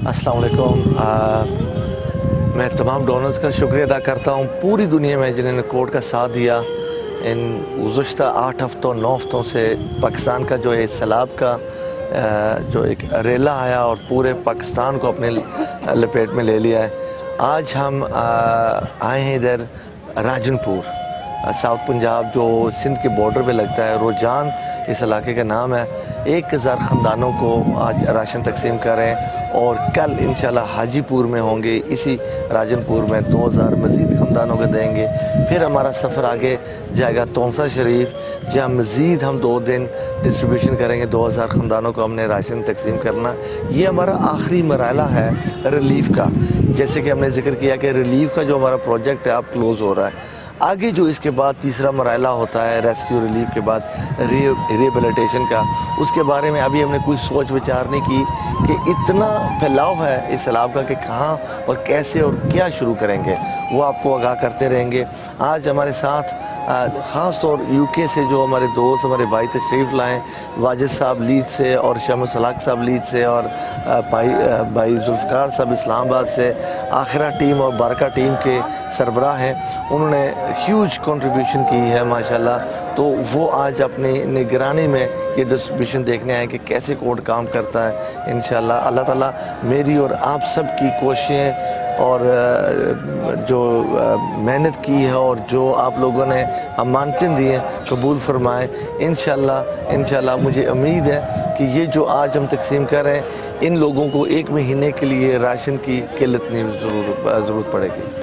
अस्सलाम वालेकुम। मैं तमाम डोनर्स का शुक्रिया अदा करता हूँ पूरी दुनिया में जिन्होंने कोर्ट का साथ दिया। इन गुज़श्ता 8 हफ़्तों 9 हफ़्तों से पाकिस्तान का जो है सैलाब का जो एक रेला आया और पूरे पाकिस्तान को अपने लपेट में ले लिया है। आज हम आए हैं इधर राजनपुर, साउथ पंजाब जो सिंध के बॉर्डर पे लगता है। रोजान इस इलाके का नाम है। 1000 ख़ानदानों को आज राशन तकसीम कर रहे हैं और कल इंशाल्लाह हाजीपुर में होंगे, इसी राजनपुर में 2000 मज़ीद ख़ानदानों को देंगे। फिर हमारा सफ़र आगे जाएगा तौंसा शरीफ, जहाँ मज़ीद हम 2 दिन डिस्ट्रीब्यूशन करेंगे। 2000 ख़ानदानों को हमने राशन तकसीम करना। ये हमारा आखिरी मरहला है रिलीफ़ का। जैसे कि हमने ज़िक्र किया कि रिलीफ़ का जो हमारा प्रोजेक्ट है अब क्लोज़ हो रहा है। आगे जो इसके बाद तीसरा मरहला होता है रेस्क्यू रिलीफ के बाद रिहेबिलिटेशन का, उसके बारे में अभी हमने कोई सोच विचार नहीं की कि इतना फैलाव है इस सैलाब का कि कहाँ और कैसे और क्या शुरू करेंगे, वो आपको आगाह करते रहेंगे। आज हमारे साथ ख़ास तौर यूके से जो हमारे दोस्त हमारे भाई तशरीफ़ लाएँ, वाजिद साहब लीड से और शम्स सलाक साहब लीड से और भाई जुल्फ़कार साहब इस्लामाबाद से, आखिरा टीम और बारका टीम के सरबराह हैं। उन्होंने ह्यूज कंट्रीब्यूशन की है माशाल्लाह। तो वो आज अपनी निगरानी में ये डिस्ट्रीब्यूशन देखने आए कि कैसे कोर्ट काम करता है। इंशाल्लाह अल्लाह ताला मेरी और आप सब की कोशिशें और जो मेहनत की है और जो आप लोगों ने अमानतें दी हैं कबूल फरमाए। इंशाल्लाह मुझे उम्मीद है कि ये जो आज हम तकसीम कर रहे हैं इन लोगों को 1 महीने के लिए राशन की किल्लत नहीं ज़रूरत पड़ेगी।